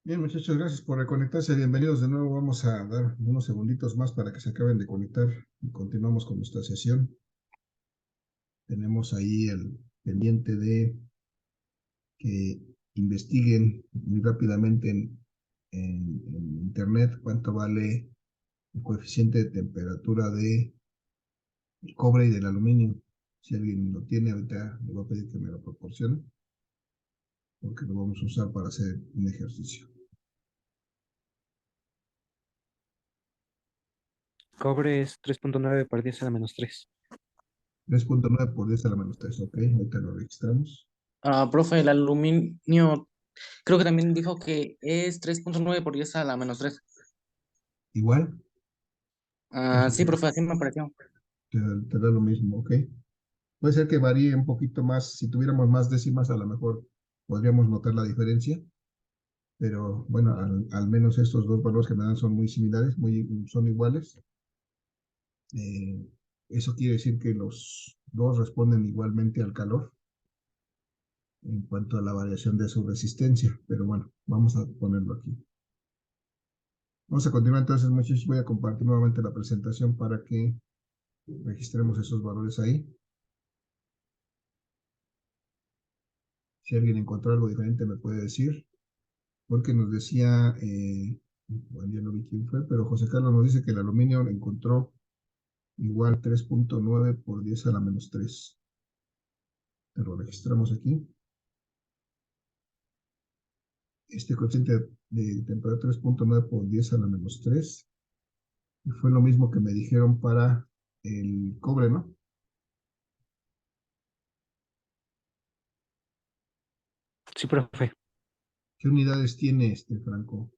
Bien, muchachos, gracias por reconectarse. Bienvenidos de nuevo. Vamos a dar unos segunditos más para que se acaben de conectar y continuamos con nuestra sesión. Tenemos ahí el pendiente de que investiguen muy rápidamente en internet cuánto vale el coeficiente de temperatura de el cobre y del aluminio. Si alguien lo tiene, ahorita le voy a pedir que me lo proporcione porque lo vamos a usar para hacer un ejercicio. Cobre es 3.9 por 10 a la menos 3. 3.9 por 10 a la menos 3, ok, ahorita lo registramos. Profe, el aluminio, creo que también dijo que es 3.9 por 10 a la menos 3. Igual. Sí, profe, así me pareció. Te da lo mismo, ¿ok? Puede ser que varíe un poquito más, si tuviéramos más décimas, a lo mejor podríamos notar la diferencia, pero bueno, al menos estos dos valores que me dan son muy similares, son iguales. Eh, Eso quiere decir que los dos responden igualmente al calor en cuanto a la variación de su resistencia, pero bueno, vamos a ponerlo aquí. Vamos a continuar entonces, muchachos. Voy a compartir nuevamente la presentación para que registremos esos valores ahí. Si alguien encontró algo diferente me puede decir, porque nos decía, bueno, ya no vi quién fue, pero José Carlos nos dice que el aluminio encontró igual 3.9 por 10 a la menos 3. Lo registramos aquí. Este coeficiente de temperatura 3.9 por 10 a la menos 3. Y fue lo mismo que me dijeron para el cobre, ¿no? Sí, profe. ¿Qué unidades tiene este Franco?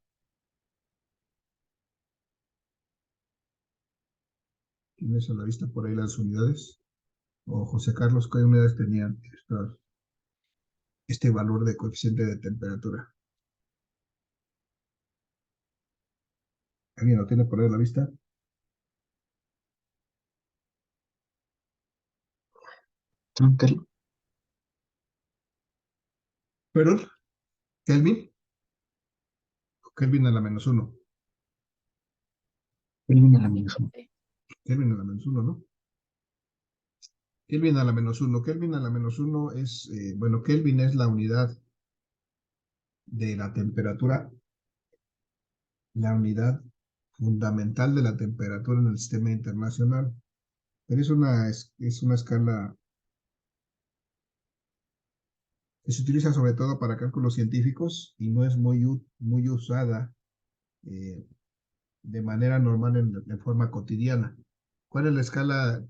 ¿Tienes a la vista por ahí las unidades? O José Carlos, ¿qué unidades tenían este valor de coeficiente de temperatura? ¿Alguien lo tiene por ahí a la vista? ¿Perdón? ¿Kelvin? Kelvin a la menos 1. Kelvin a la menos 1. Kelvin a la menos 1, ¿no? Kelvin a la menos 1. Kelvin a la menos 1 es, bueno, Kelvin es la unidad de la temperatura, la unidad fundamental de la temperatura en el sistema internacional. Pero es una escala que se utiliza sobre todo para cálculos científicos y no es muy usada eh, de manera normal de forma cotidiana. ¿Cuál es la escala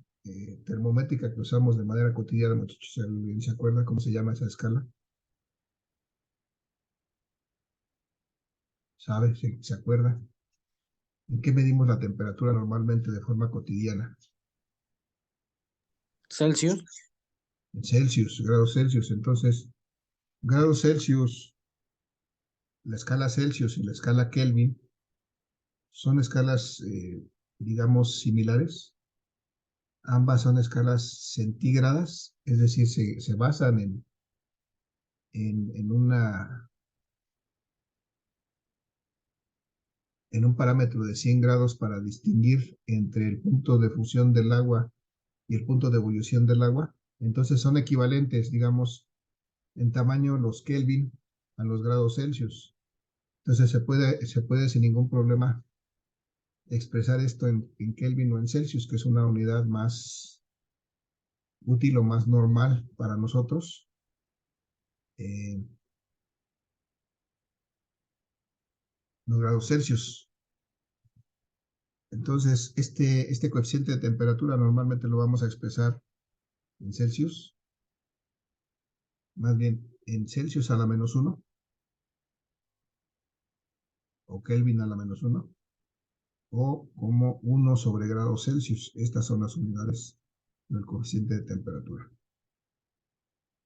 termométrica que usamos de manera cotidiana, muchachos? ¿Alguien se acuerda cómo se llama esa escala? ¿Sabe? ¿Se acuerda? ¿En qué medimos la temperatura normalmente de forma cotidiana? Celsius. En Celsius, grados Celsius. Entonces, grados Celsius, la escala Celsius y la escala Kelvin son escalas, digamos, similares. Ambas son escalas centígradas, es decir, se basan en en un parámetro de 100 grados para distinguir entre el punto de fusión del agua y el punto de ebullición del agua. Entonces son equivalentes, digamos, en tamaño los Kelvin a los grados Celsius. Entonces se puede sin ningún problema expresar esto en Kelvin o en Celsius, que es una unidad más útil o más normal para nosotros. Los grados Celsius. Entonces, este coeficiente de temperatura normalmente lo vamos a expresar en Celsius, más bien en Celsius a la menos 1, o Kelvin a la menos 1, o como 1 sobre grados Celsius. Estas son las unidades del coeficiente de temperatura.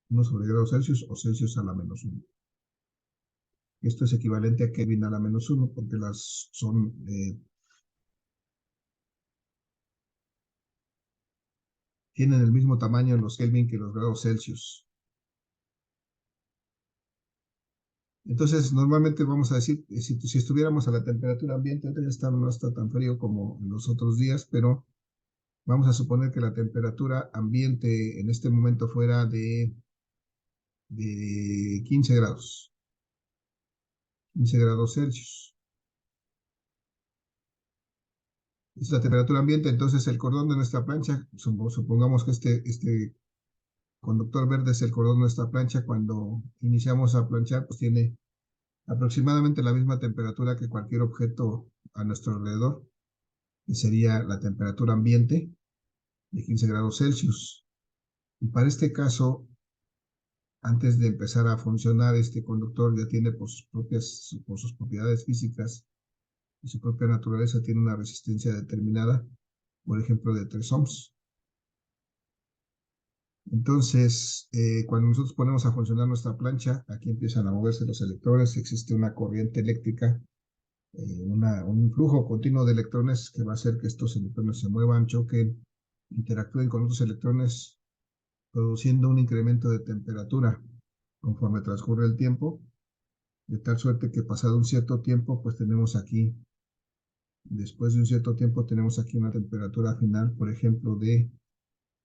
1 sobre grados Celsius o Celsius a la menos 1. Esto es equivalente a Kelvin a la menos 1 porque tienen el mismo tamaño los Kelvin que los grados Celsius. Entonces, normalmente vamos a decir, si estuviéramos a la temperatura ambiente, ahorita no está tan frío como en los otros días, pero vamos a suponer que la temperatura ambiente en este momento fuera de 15 grados, 15 grados Celsius. Es la temperatura ambiente, entonces el cordón de nuestra plancha, supongamos que este conductor verde es el cordón de nuestra plancha, cuando iniciamos a planchar, pues tiene aproximadamente la misma temperatura que cualquier objeto a nuestro alrededor, que sería la temperatura ambiente de 15 grados Celsius. Y para este caso, antes de empezar a funcionar, este conductor ya tiene por sus propiedades físicas y su propia naturaleza, tiene una resistencia determinada, por ejemplo, de 3 ohms. Entonces, cuando nosotros ponemos a funcionar nuestra plancha, aquí empiezan a moverse los electrones, existe una corriente eléctrica, un flujo continuo de electrones que va a hacer que estos electrones se muevan, choquen, interactúen con otros electrones, produciendo un incremento de temperatura conforme transcurre el tiempo, de tal suerte que pasado un cierto tiempo, pues tenemos aquí, después de un cierto tiempo, tenemos aquí una temperatura final, por ejemplo, de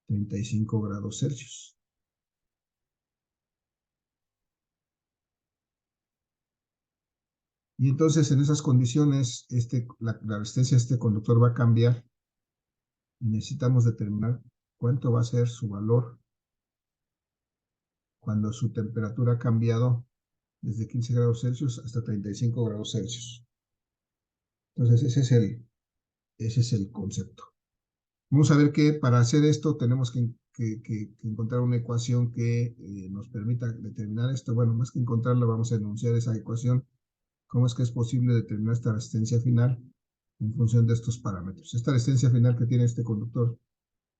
35 grados Celsius. Y entonces en esas condiciones, la resistencia de este conductor va a cambiar y necesitamos determinar cuánto va a ser su valor cuando su temperatura ha cambiado desde 15 grados Celsius hasta 35 grados Celsius. Entonces ese es el concepto. Vamos a ver que para hacer esto tenemos que encontrar una ecuación que nos permita determinar esto. Bueno, más que encontrarla, vamos a enunciar esa ecuación. ¿Cómo es que es posible determinar esta resistencia final en función de estos parámetros? Esta resistencia final que tiene este conductor,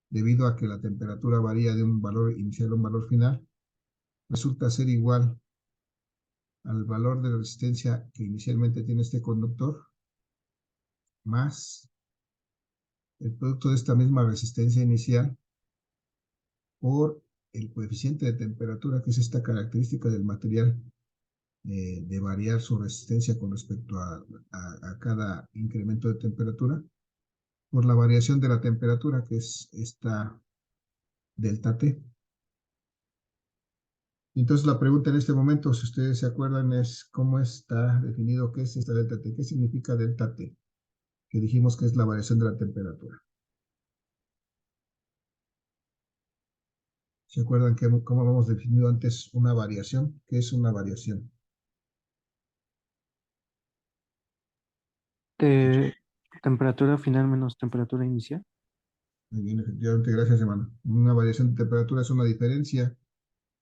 debido a que la temperatura varía de un valor inicial a un valor final, resulta ser igual al valor de la resistencia que inicialmente tiene este conductor, más el producto de esta misma resistencia inicial por el coeficiente de temperatura, que es esta característica del material, de variar su resistencia con respecto a cada incremento de temperatura, por la variación de la temperatura, que es esta delta T. Entonces la pregunta en este momento, si ustedes se acuerdan, es cómo está definido qué es esta delta T, qué significa delta T, que dijimos que es la variación de la temperatura. ¿Se acuerdan cómo hemos definido antes una variación? ¿Qué es una variación? De temperatura final menos temperatura inicial. Muy bien, efectivamente, gracias, hermano. Una variación de temperatura es una diferencia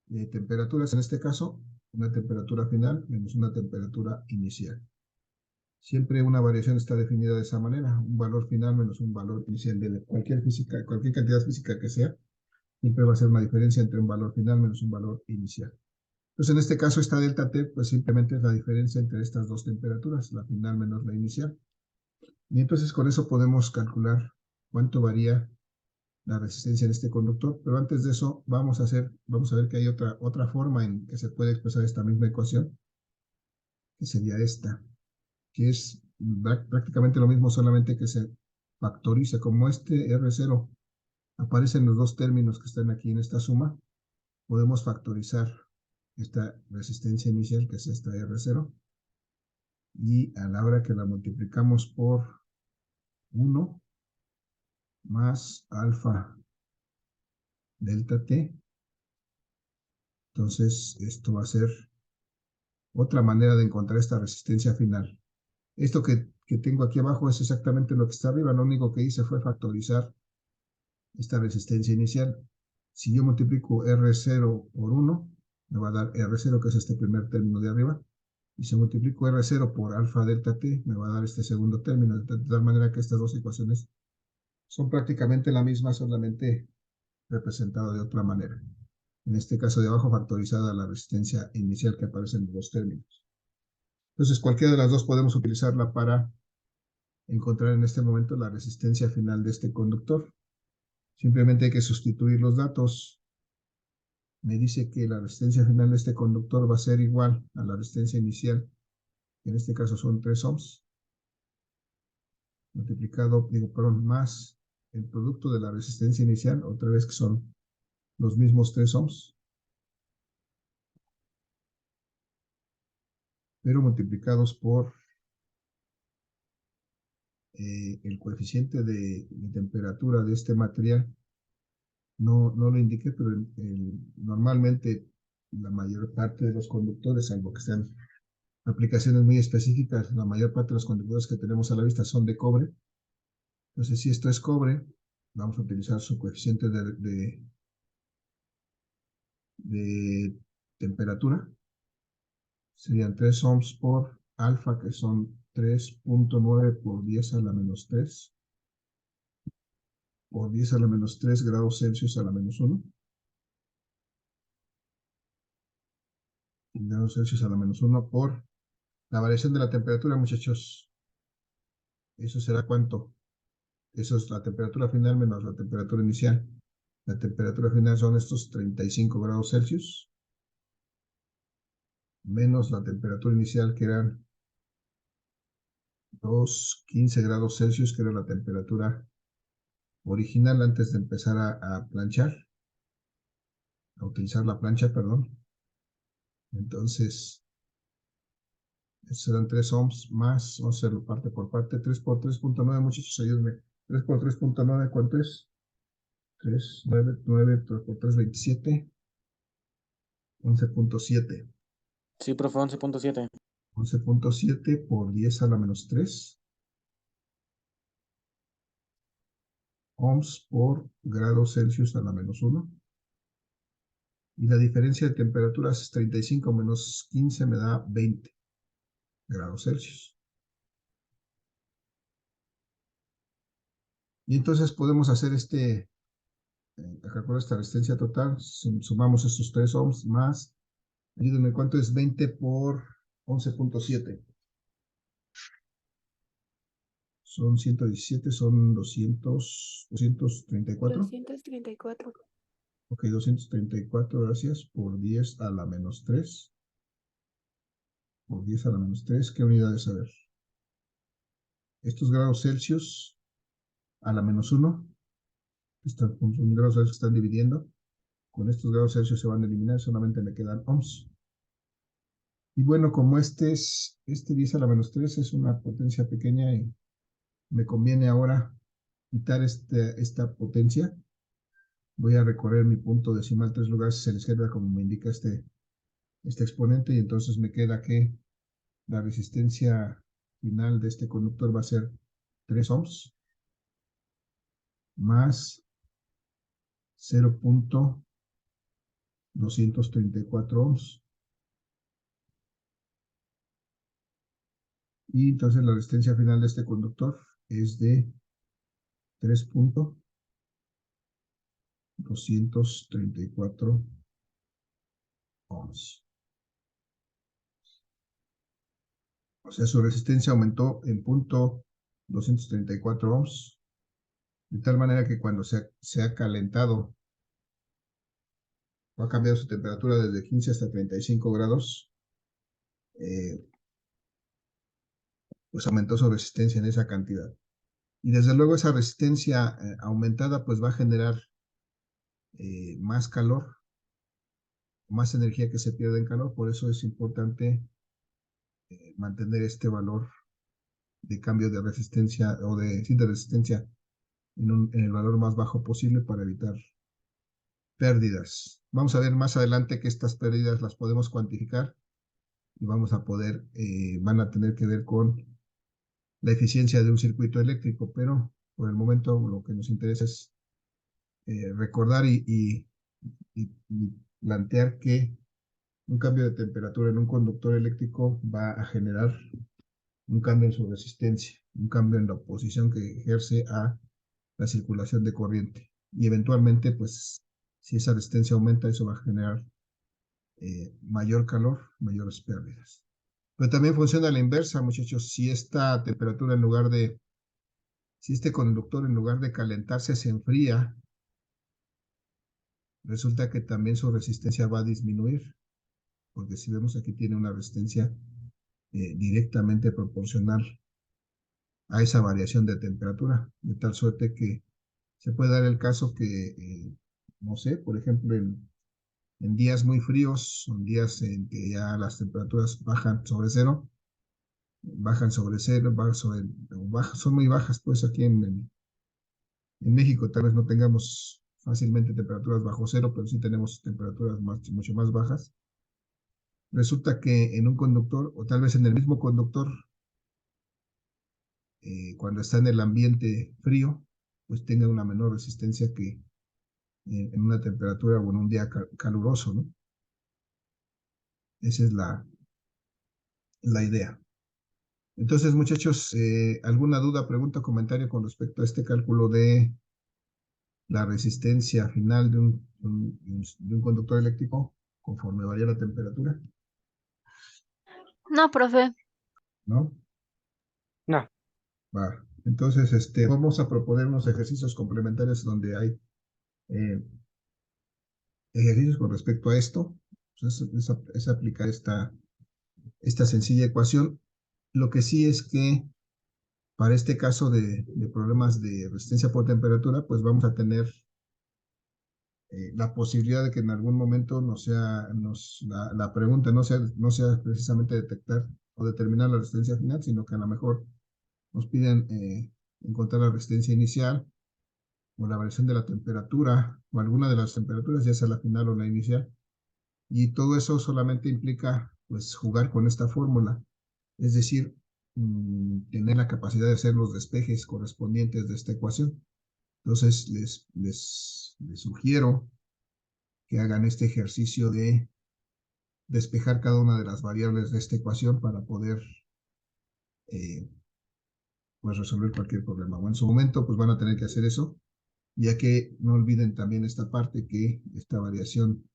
de temperaturas, en este caso, una temperatura final menos una temperatura inicial. Siempre una variación está definida de esa manera, un valor final menos un valor inicial de cualquier cantidad física que sea, siempre va a ser una diferencia entre un valor final menos un valor inicial. Entonces, en este caso, esta delta T, pues simplemente es la diferencia entre estas dos temperaturas, la final menos la inicial. Y entonces con eso podemos calcular cuánto varía la resistencia en este conductor, pero antes de eso vamos a ver que hay otra forma en que se puede expresar esta misma ecuación, que sería esta, que es prácticamente lo mismo, solamente que se factoriza. Como este R0 aparece en los dos términos que están aquí en esta suma, podemos factorizar esta resistencia inicial, que es esta R0, y a la hora que la multiplicamos por 1 más alfa delta T, entonces esto va a ser otra manera de encontrar esta resistencia final. Esto que tengo aquí abajo es exactamente lo que está arriba, lo único que hice fue factorizar esta resistencia inicial. Si yo multiplico R0 por 1, me va a dar R0, que es este primer término de arriba, y si multiplico R0 por alfa delta T, me va a dar este segundo término, de tal manera que estas dos ecuaciones son prácticamente la misma, solamente representada de otra manera. En este caso de abajo, factorizada la resistencia inicial que aparece en los dos términos. Entonces, cualquiera de las dos podemos utilizarla para encontrar en este momento la resistencia final de este conductor. Simplemente hay que sustituir los datos me dice que la resistencia final de este conductor va a ser igual a la resistencia inicial, que en este caso son 3 ohms, multiplicado, más el producto de la resistencia inicial, otra vez que son los mismos 3 ohms, pero multiplicados por el coeficiente de temperatura de este material. No lo indiqué, pero normalmente la mayor parte de los conductores, salvo que sean aplicaciones muy específicas, la mayor parte de los conductores que tenemos a la vista son de cobre. Entonces, si esto es cobre, vamos a utilizar su coeficiente de temperatura. Serían 3 ohms por alfa, que son 3.9 por 10 a la menos 3, por 10 a la menos 3 grados Celsius a la menos 1. Grados Celsius a la menos 1 por la variación de la temperatura, muchachos. ¿Eso será cuánto? Eso es la temperatura final menos la temperatura inicial. La temperatura final son estos 35 grados Celsius, menos la temperatura inicial, que eran 15 grados Celsius, que era la temperatura original antes de empezar a planchar, a utilizar la plancha, perdón. Entonces, estos serán 3 ohms más, vamos a hacerlo parte por parte, 3 por 3.9, muchachos, ayúdenme. 3 por 3.9, ¿cuánto es? 3, 9 por 3, 27, 11.7. Sí, profe, 11.7. 11.7 por 10 a la menos 3 ohms por grados Celsius a la menos 1. Y la diferencia de temperaturas es 35 menos 15 me da 20 grados Celsius. Y entonces podemos hacer calcular esta resistencia total. Sumamos estos 3 ohms más, ayúdenme, ¿cuánto es 20 por 11.7? Son 117, son 234. 234. Ok, 234, gracias, por 10 a la menos 3. Por 10 a la menos 3, ¿qué unidades? A ver. Estos grados Celsius a la menos 1, con grados Celsius están dividiendo. Con estos grados Celsius se van a eliminar, solamente me quedan ohms. Y bueno, como este 10 a la menos 3 es una potencia pequeña y me conviene ahora quitar esta potencia, voy a recorrer mi punto decimal 3 lugares hacia la izquierda, como me indica este exponente, y entonces me queda que la resistencia final de este conductor va a ser 3 ohms más 0.234 ohms. Y entonces la resistencia final de este conductor es de 3.234 ohms. O sea, su resistencia aumentó en 0.234 ohms, de tal manera que cuando se ha calentado, o ha cambiado su temperatura desde 15 hasta 35 grados, pues aumentó su resistencia en esa cantidad. Y desde luego esa resistencia aumentada pues va a generar más calor, más energía que se pierde en calor. Por eso es importante mantener este valor de cambio de resistencia o de resistencia en el valor más bajo posible para evitar pérdidas. Vamos a ver más adelante que estas pérdidas las podemos cuantificar y vamos a poder, van a tener que ver con la eficiencia de un circuito eléctrico, pero por el momento lo que nos interesa es recordar y plantear que un cambio de temperatura en un conductor eléctrico va a generar un cambio en su resistencia, un cambio en la oposición que ejerce a la circulación de corriente. Y eventualmente, pues, si esa resistencia aumenta, eso va a generar mayor calor, mayores pérdidas. Pero también funciona a la inversa, muchachos. Si esta temperatura si este conductor en lugar de calentarse se enfría, resulta que también su resistencia va a disminuir, porque si vemos aquí tiene una resistencia directamente proporcional a esa variación de temperatura, de tal suerte que se puede dar el caso que, no sé, por ejemplo, en días muy fríos, son días en que ya las temperaturas bajan sobre cero, son muy bajas, pues aquí en México tal vez no tengamos fácilmente temperaturas bajo cero, pero sí tenemos temperaturas mucho más bajas. Resulta que en un conductor, o tal vez en el mismo conductor, cuando está en el ambiente frío, pues tenga una menor resistencia que en una temperatura o en un día caluroso, ¿no? Esa es la idea. Entonces, muchachos, ¿alguna duda, pregunta, comentario con respecto a este cálculo de la resistencia final de un conductor eléctrico conforme varía la temperatura? No, profe. ¿No? No, Va. Entonces, vamos a proponer unos ejercicios complementarios donde hay eh, ejercicios con respecto a esto. Pues es aplicar esta sencilla ecuación. Lo que sí es que para este caso de problemas de resistencia por temperatura, pues vamos a tener la posibilidad de que en algún momento la pregunta no sea precisamente detectar o determinar la resistencia final, sino que a lo mejor nos piden encontrar la resistencia inicial o la variación de la temperatura o alguna de las temperaturas, ya sea la final o la inicial. Y todo eso solamente implica pues jugar con esta fórmula, es decir, tener la capacidad de hacer los despejes correspondientes de esta ecuación. Entonces les sugiero que hagan este ejercicio de despejar cada una de las variables de esta ecuación para poder eh, pues resolver cualquier problema. O en su momento pues van a tener que hacer eso, ya que no olviden también esta parte que esta variación,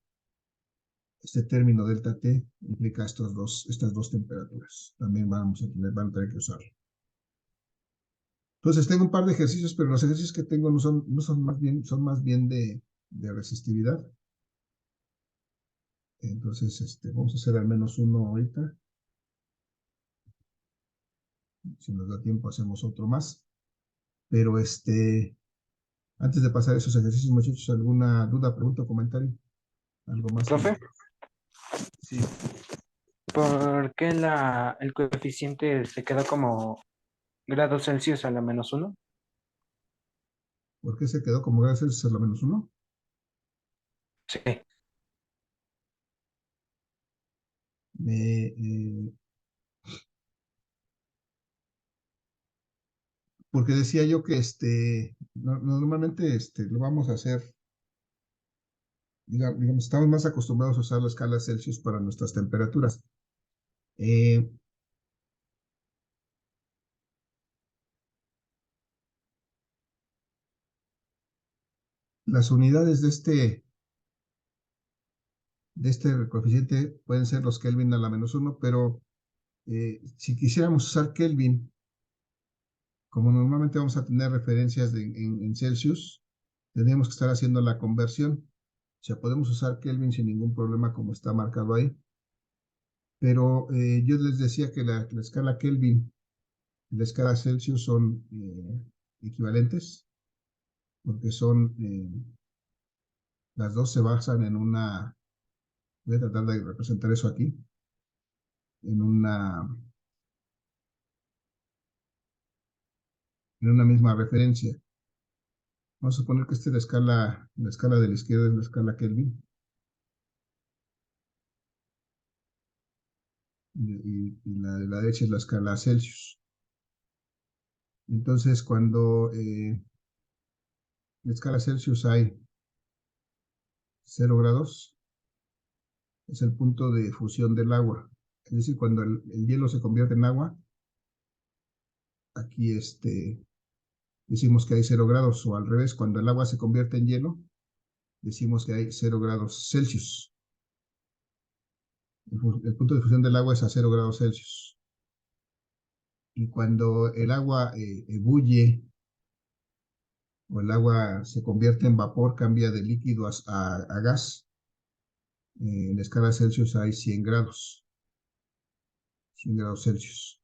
este término delta T implica estas dos temperaturas. También van a tener que usarlo. Entonces tengo un par de ejercicios, pero los ejercicios que tengo son más bien de resistividad. Entonces, vamos a hacer al menos uno ahorita. Si nos da tiempo, hacemos otro más. Pero antes de pasar esos ejercicios, muchachos, ¿alguna duda, pregunta o comentario? ¿Algo más? profe, Sí. ¿por qué el coeficiente se quedó como grados Celsius a la -1? ¿Por qué se quedó como grados a la -1? Sí, Eh, porque decía yo que normalmente lo vamos a hacer, digamos, estamos más acostumbrados a usar la escala Celsius para nuestras temperaturas. Eh, las unidades de este coeficiente pueden ser los Kelvin a la -1, pero si quisiéramos usar Kelvin, como normalmente vamos a tener referencias en Celsius, tendríamos que estar haciendo la conversión. O sea, podemos usar Kelvin sin ningún problema como está marcado ahí. Pero yo les decía que la escala Kelvin y la escala Celsius son equivalentes, porque las dos se basan voy a tratar de representar eso aquí, en una misma referencia. Vamos a suponer que la escala de la izquierda es la escala Kelvin y la de la derecha es la escala Celsius. Entonces, cuando en la escala Celsius hay 0 grados, es el punto de fusión del agua. Es decir, cuando el hielo se convierte en agua, aquí decimos que hay 0 grados, o al revés, cuando el agua se convierte en hielo, decimos que hay 0 grados Celsius. El punto de fusión del agua es a 0 grados Celsius. Y cuando el agua ebulle o el agua se convierte en vapor, cambia de líquido a gas. En la escala Celsius hay 100 grados, 100 grados Celsius.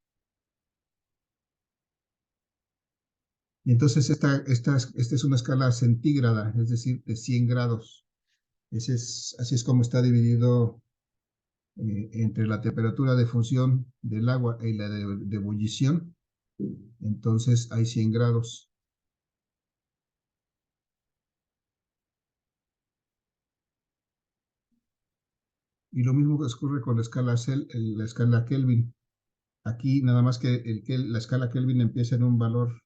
Y entonces esta es una escala centígrada, es decir, de 100 grados. Así es como está dividido entre la temperatura de función del agua y la de ebullición. Entonces hay 100 grados. Y lo mismo que ocurre con la escala Kelvin. Aquí nada más que la escala Kelvin empieza en un valor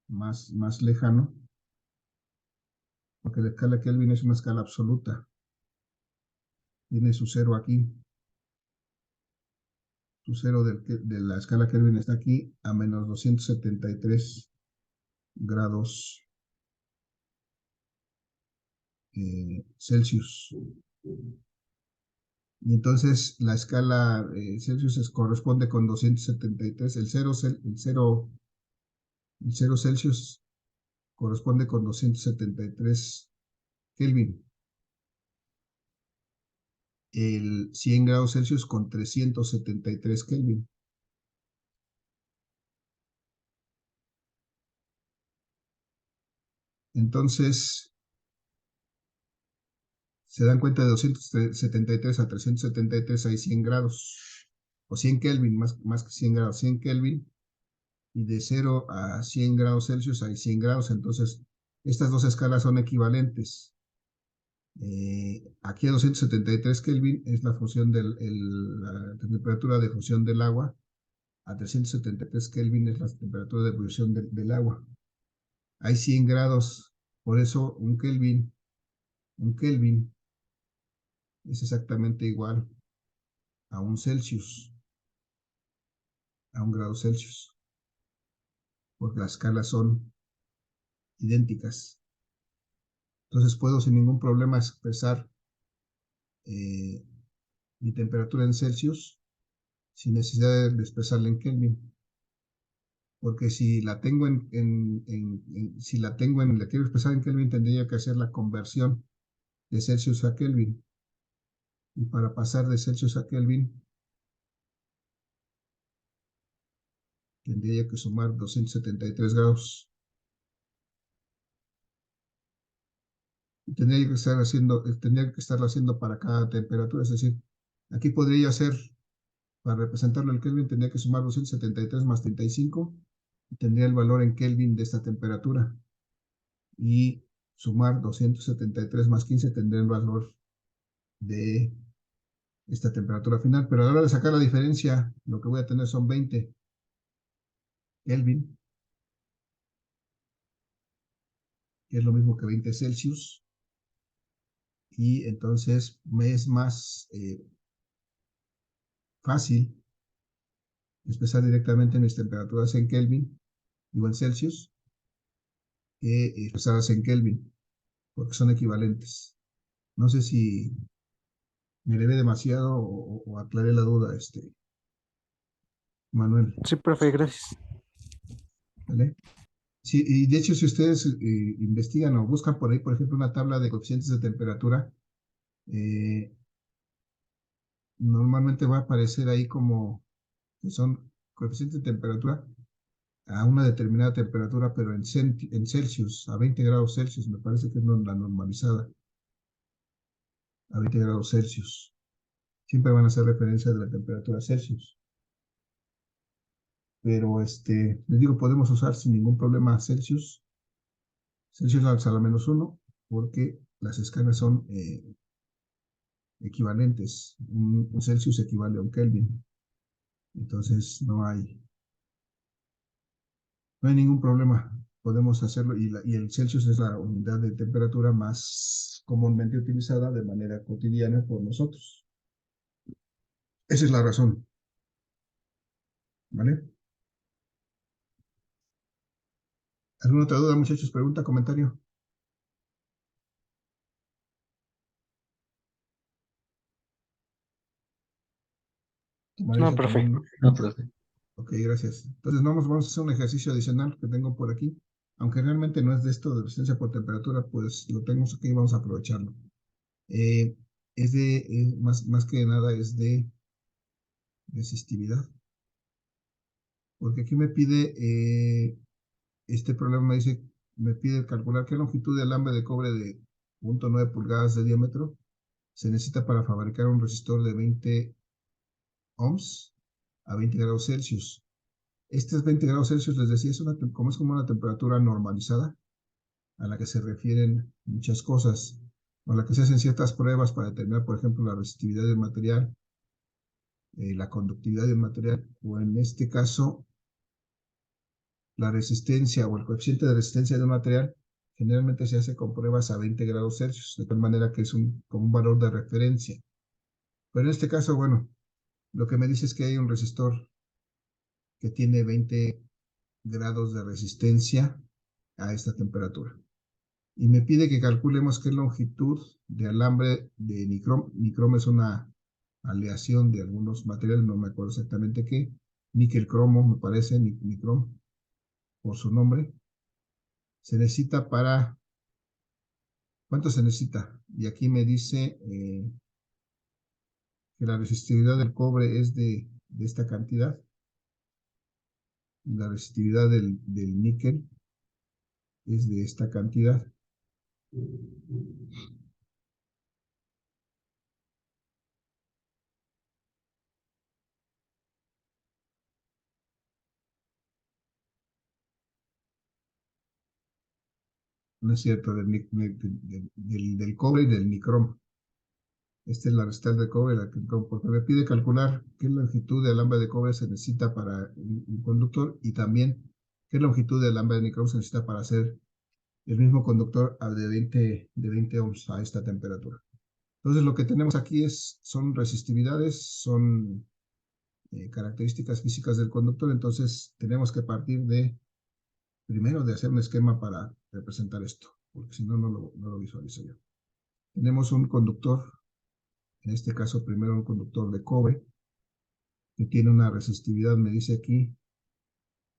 más lejano, porque la escala Kelvin es una escala absoluta. Tiene su cero aquí. Su cero de la escala Kelvin está aquí a menos 273 grados Celsius. Y entonces la escala Celsius corresponde con 273. El cero Celsius corresponde con 273 Kelvin. El 100 grados Celsius con 373 Kelvin. Entonces, se dan cuenta de 273 a 373 hay 100 grados, o 100 Kelvin, más que 100 grados, 100 Kelvin, y de 0 a 100 grados Celsius hay 100 grados, entonces estas dos escalas son equivalentes. Aquí a 273 Kelvin es la función la temperatura de fusión del agua, a 373 Kelvin es la temperatura de ebullición del agua. Hay 100 grados, por eso un Kelvin es exactamente igual a un Celsius, a un grado Celsius, porque las escalas son idénticas. Entonces puedo sin ningún problema expresar mi temperatura en Celsius sin necesidad de expresarla en Kelvin. Porque si la tengo si la quiero expresar en Kelvin, tendría que hacer la conversión de Celsius a Kelvin. Y para pasar de Celsius a Kelvin, tendría que sumar 273 grados. Y tendría que estarlo haciendo para cada temperatura. Es decir, aquí podría hacer, para representarlo en Kelvin, tendría que sumar 273 más 35 y tendría el valor en Kelvin de esta temperatura. Y sumar 273 más 15 tendría el valor de esta temperatura final. Pero a la hora de sacar la diferencia, lo que voy a tener son 20 Kelvin, que es lo mismo que 20 Celsius. Y entonces me es más fácil expresar directamente mis temperaturas en Kelvin o en Celsius que expresadas en Kelvin, porque son equivalentes. No sé si me elevé demasiado o aclaré la duda, Manuel. Sí, profe, gracias. ¿Vale? Sí, y de hecho, si ustedes investigan o buscan por ahí, por ejemplo, una tabla de coeficientes de temperatura, normalmente va a aparecer ahí como que son coeficientes de temperatura a una determinada temperatura, pero en Celsius, a 20 grados Celsius, me parece que es la normalizada, a 20 grados Celsius. Siempre van a hacer referencia de la temperatura Celsius. Pero, les digo, podemos usar sin ningún problema Celsius a la -1, porque las escalas son equivalentes. Un Celsius equivale a un Kelvin. Entonces, no hay ningún problema. Podemos hacerlo y el Celsius es la unidad de temperatura más comúnmente utilizada de manera cotidiana por nosotros. Esa es la razón. ¿Vale? ¿Alguna otra duda, muchachos? ¿Pregunta, comentario? María No, está profe. tomando. No, profe. Ok, gracias. Entonces vamos a hacer un ejercicio adicional que tengo por aquí. aunque realmente no es de esto de resistencia por temperatura, pues lo tenemos aquí y vamos a aprovecharlo. Es de, más que nada es de resistividad, porque aquí me pide, este problema me dice, me pide calcular qué longitud de alambre de cobre de 0.9 pulgadas de diámetro se necesita para fabricar un resistor de 20 ohms a 20 grados Celsius. Este es 20 grados Celsius, les decía, como es como una temperatura normalizada a la que se refieren muchas cosas, o a la que se hacen ciertas pruebas para determinar, por ejemplo, la resistividad del material, la conductividad del material, o en este caso, la resistencia o el coeficiente de resistencia de un material. Generalmente se hace con pruebas a 20 grados Celsius, de tal manera que es como un valor de referencia. Pero en este caso, bueno, lo que me dice es que hay un resistor que tiene 20 grados de resistencia a esta temperatura. Y me pide que calculemos qué longitud de alambre de nicrom. Nicrom es una aleación de algunos materiales, no me acuerdo exactamente qué. Níquel cromo, me parece, nicrom, por su nombre. Se necesita para... ¿Cuánto se necesita? Y aquí me dice que la resistividad del cobre es de esta cantidad. La resistividad del níquel es de esta cantidad. No es cierto, del cobre y del nicrom. Esta es la resistencia de cobre, porque me pide calcular qué longitud de alambre de cobre se necesita para un conductor y también qué longitud de alambre de nicrom se necesita para hacer el mismo conductor de 20 ohms a esta temperatura. Entonces lo que tenemos aquí son resistividades, son características físicas del conductor, entonces tenemos que partir primero de hacer un esquema para representar esto, porque si no, no lo visualizo yo. Tenemos un conductor, en este caso primero un conductor de cobre, que tiene una resistividad, me dice aquí,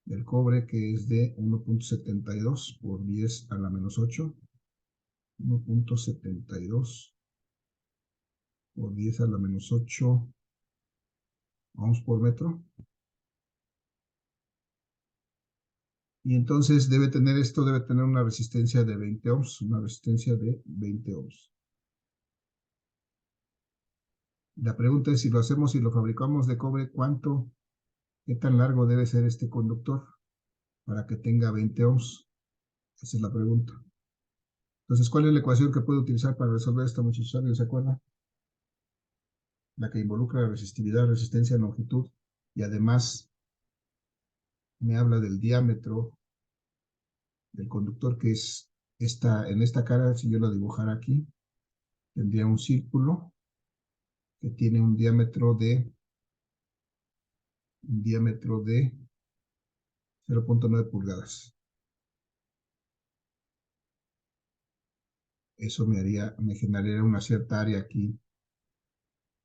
del cobre, que es de 1.72 por 10 a la menos 8. 1.72 por 10 a la menos 8 ohms por metro. Y entonces debe tener una resistencia de 20 ohms, una resistencia de 20 ohms. La pregunta es, si lo hacemos y lo fabricamos de cobre, qué tan largo debe ser este conductor para que tenga 20 ohms? Esa es la pregunta. Entonces, ¿cuál es la ecuación que puedo utilizar para resolver esto, muchachos? ¿Alguien se acuerda? La que involucra la resistividad, resistencia, longitud, y además me habla del diámetro del conductor, que es en esta cara. Si yo lo dibujara aquí, tendría un círculo que tiene un diámetro de 0.9 pulgadas. Eso me generaría una cierta área aquí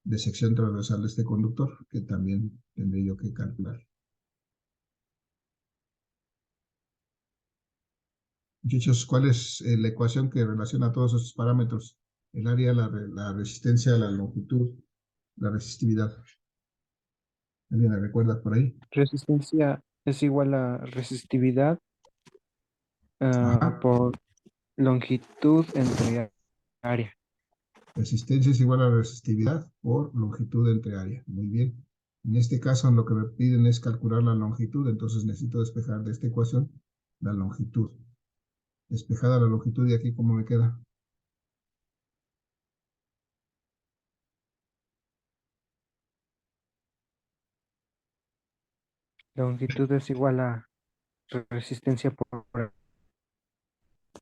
de sección transversal de este conductor, que también tendré yo que calcular. Muchachos, ¿cuál es la ecuación que relaciona todos esos parámetros? El área, la resistencia, la longitud, la resistividad. ¿Alguien la recuerda por ahí? Resistencia es igual a resistividad Ajá. por longitud entre área. Resistencia es igual a resistividad por longitud entre área. Muy bien. En este caso, lo que me piden es calcular la longitud, entonces necesito despejar de esta ecuación la longitud. Despejada la longitud, y aquí, ¿cómo me queda? Longitud es igual a resistencia por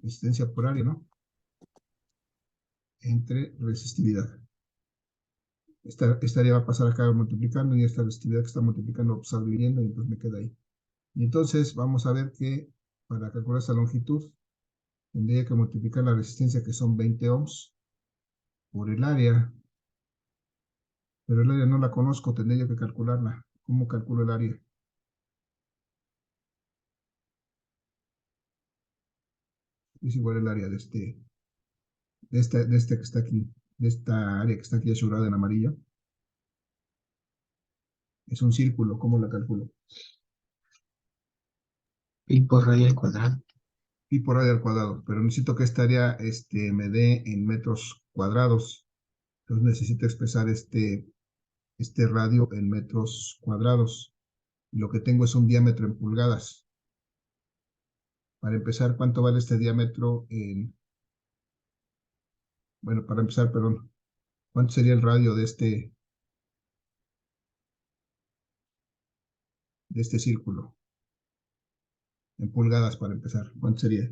Resistencia por área, ¿no? Entre resistividad. Esta área va a pasar acá multiplicando, y esta resistividad que está multiplicando va a estar dividiendo, y entonces me queda ahí. Y entonces vamos a ver que para calcular esta longitud tendría que multiplicar la resistencia, que son 20 ohms, por el área. Pero el área no la conozco, tendría que calcularla. ¿Cómo calculo el área? Es igual el área de este que está aquí, de esta área que está aquí asegurada en amarillo. Es un círculo, ¿cómo la calculo? Pi por radio al cuadrado. Pi por radio al cuadrado, pero necesito que esta área me dé en metros cuadrados. Entonces necesito expresar este radio en metros cuadrados. Y lo que tengo es un diámetro en pulgadas. Para empezar, ¿cuánto vale este diámetro bueno, para empezar, perdón, ¿cuánto sería el radio de este círculo? En pulgadas para empezar, ¿cuánto sería?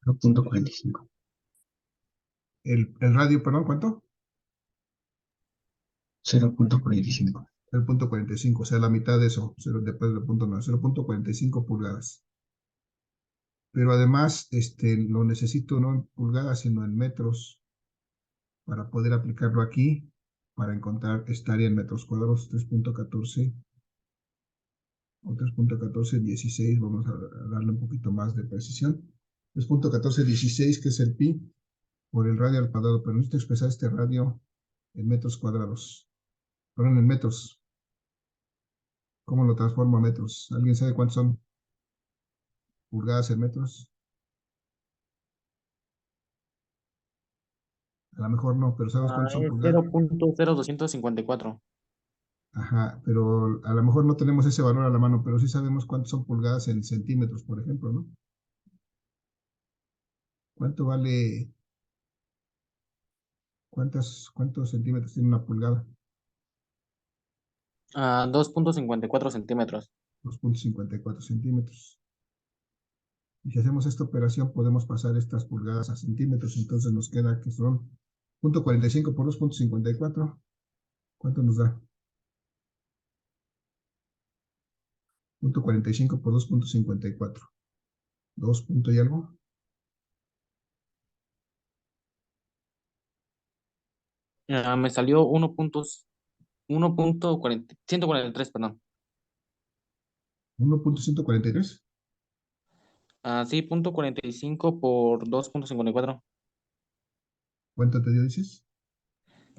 0.45. El radio, perdón, ¿cuánto? 0.45. 0.45, o sea, la mitad de eso, después del punto 9, 0.45 pulgadas. Pero además, lo necesito no en pulgadas, sino en metros para poder aplicarlo aquí, para encontrar esta área en metros cuadrados, 3.14 o 3.1416, vamos a darle un poquito más de precisión. 3.1416, que es el pi, por el radio al cuadrado, pero necesito expresar este radio en metros cuadrados. Perdón, en metros. ¿Cómo lo transformo a metros? ¿Alguien sabe cuántos son pulgadas en metros? A lo mejor no, pero ¿sabes cuántos son Es pulgadas? 0.0254. Ajá, pero a lo mejor no tenemos ese valor a la mano, pero sí sabemos cuántos son pulgadas en centímetros, por ejemplo, ¿no? ¿Cuánto vale, cuántos centímetros tiene una pulgada? 2.54 centímetros. 2.54 centímetros. Y si hacemos esta operación, podemos pasar estas pulgadas a centímetros, entonces nos queda que son 0.45 por 2.54. ¿Cuánto nos da? 0.45 por 2.54. 2 punto y algo. Me salió 1.143, perdón. 1.143. Sí, 0.45 por 2.54. ¿Cuánto te dio, dices?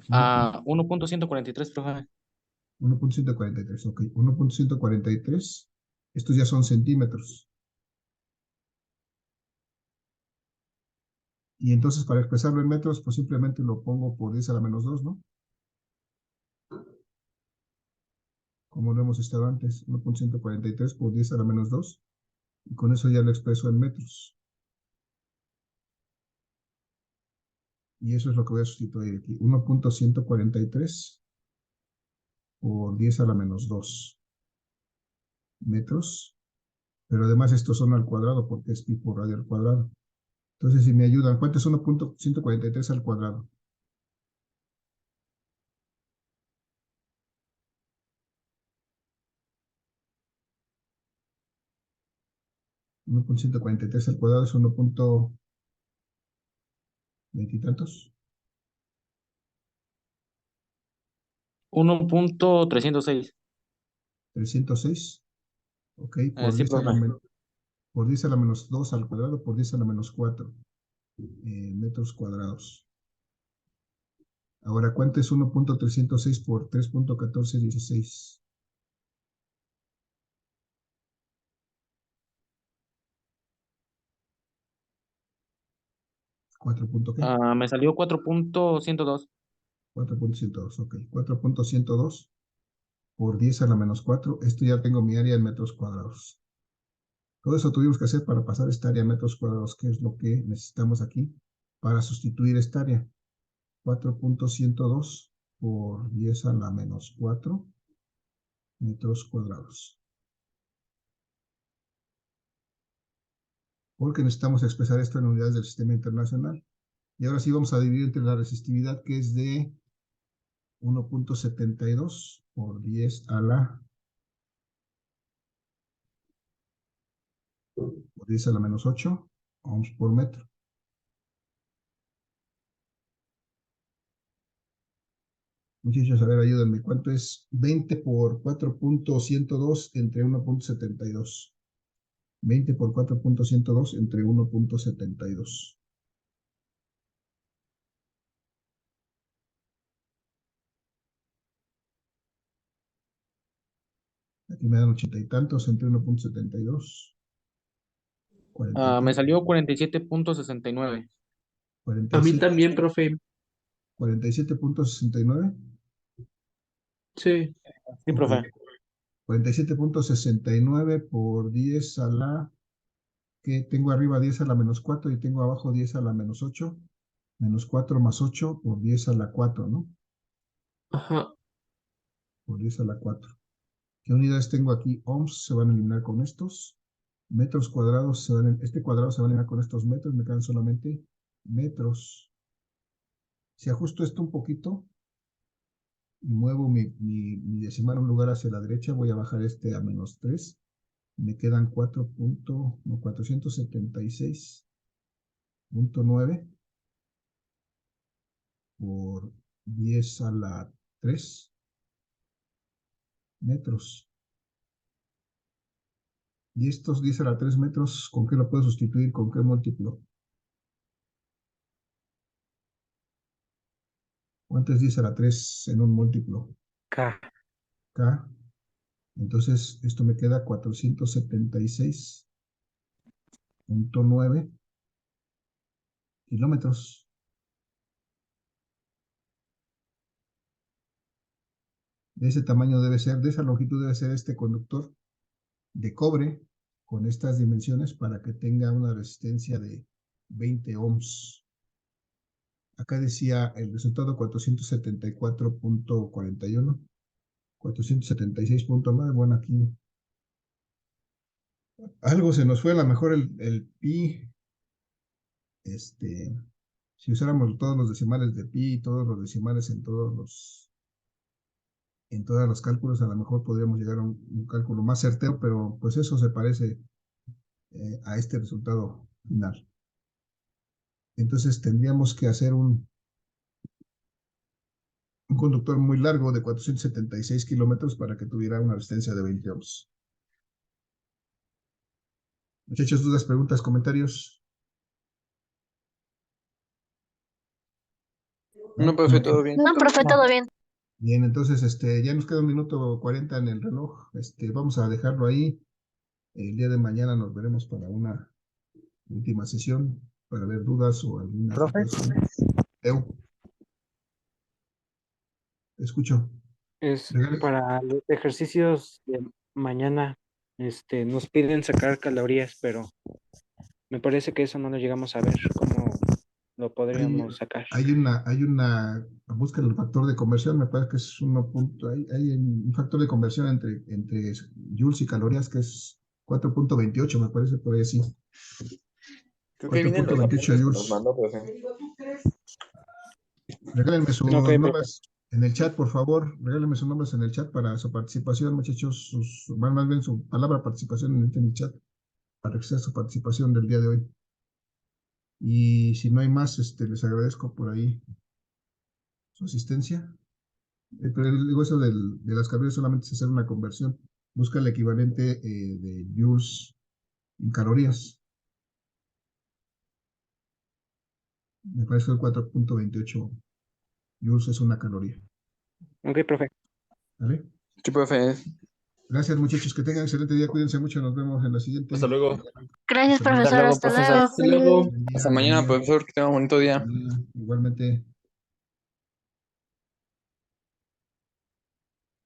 1.143, profe. 1.143, ok. 1.143. Estos ya son centímetros. Y entonces para expresarlo en metros, pues simplemente lo pongo por 10 a la menos 2, ¿no? Como lo hemos estado antes, 1.143 por 10 a la menos 2. Y con eso ya lo expreso en metros. Y eso es lo que voy a sustituir aquí. 1.143 por 10 a la menos 2 metros. Pero además estos son al cuadrado porque es pi por radio al cuadrado. Entonces, si me ayudan, ¿cuánto es 1.143 al cuadrado? 1.143 al cuadrado es 1.20 y tantos. 1.306. 306. Ok, por Sí, 10 a la, profe. por 10 a la menos 2 al cuadrado, por 10 a la menos 4 metros cuadrados. Ahora, ¿cuánto es 1.306 por 3.1416? 4 punto ¿qué? Me salió 4.102. 4.102, ok. 4.102 por 10 a la menos 4. Esto ya tengo mi área en metros cuadrados. Todo eso tuvimos que hacer para pasar esta área en metros cuadrados, que es lo que necesitamos aquí para sustituir esta área. 4.102 por 10 a la menos 4 metros cuadrados. Porque necesitamos expresar esto en unidades del sistema internacional. Y ahora sí vamos a dividir entre la resistividad, que es de 1.72 por 10 a la menos 8 ohms por metro. Muchachos, a ver, ayúdenme. ¿Cuánto es 20 por 4.102 entre 1.72? 20 por 4.102 entre 1.72. Aquí me dan 80 y tantos entre 1.72. Me salió 47.69. A mí 47, también, profe. 47.69. Sí. Sí, Ok. profe. 47.69 por 10 a la, que tengo arriba 10 a la menos 4 y tengo abajo 10 a la menos 8. Menos 4 más 8 por 10 a la 4, ¿no? Ajá. Por 10 a la 4. ¿Qué unidades tengo aquí? Ohms se van a eliminar con estos. Metros cuadrados, este cuadrado se va a eliminar con estos metros. Me quedan solamente metros. Si ajusto esto un poquito y muevo mi decimal un lugar hacia la derecha, voy a bajar este a menos 3. Me quedan 476.9 por 10 a la 3 metros. Y estos 10 a la 3 metros, ¿con qué lo puedo sustituir? ¿Con qué múltiplo? ¿Cuánto es 10 a la 3 en un múltiplo? K. K. Entonces, esto me queda 476.9 kilómetros. De ese tamaño debe ser, de esa longitud debe ser este conductor de cobre con estas dimensiones para que tenga una resistencia de 20 ohms. Acá decía el resultado 474.41, 476.9. Bueno, aquí algo se nos fue, a lo mejor el pi, si usáramos todos los decimales de pi y todos los decimales en todos los cálculos, a lo mejor podríamos llegar a un cálculo más certero, pero pues eso se parece a este resultado final. Entonces tendríamos que hacer un conductor muy largo de 476 kilómetros para que tuviera una resistencia de 20 ohms. Muchachos, dudas, preguntas, comentarios. No, profe, todo bien. No, profe, todo bien. Bien, entonces ya nos queda 1 minuto 40 en el reloj. Vamos a dejarlo ahí. El día de mañana nos veremos para una última sesión para ver dudas o alguna Profe, situación. Te escucho. Regale. para los ejercicios de mañana, nos piden sacar calorías, pero me parece que eso no lo llegamos a ver. ¿Cómo lo podríamos sacar? Hay una, buscan el factor de conversión, me parece que es 1 punto, hay un factor de conversión entre joules y calorías que es 4.28, me parece por ahí así. Creo que vienen los 4.28 apuntes que nos joules. mandó, profe. Regálenme sus Ok, profe. nombres en el chat, por favor. Regálenme sus nombres en el chat para su participación, muchachos. Más bien su palabra participación en el chat para que sea su participación del día de hoy. Y si no hay más, les agradezco por ahí su asistencia. Pero digo eso de las calorías solamente es hacer una conversión. Busca el equivalente de joules en calorías. Me parece que el 4.28 joules es una caloría. Ok, profe. ¿Vale? Sí, profe. Gracias, muchachos. Que tengan excelente día. Cuídense mucho. Nos vemos en la siguiente. Hasta luego. Gracias, Hasta luego. profesor. luego, Hasta profesor. luego. Hasta luego. Buen día, Hasta buen mañana, día. profesor. Que tenga un bonito día. Igualmente,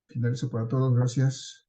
finalizo para todos. Gracias.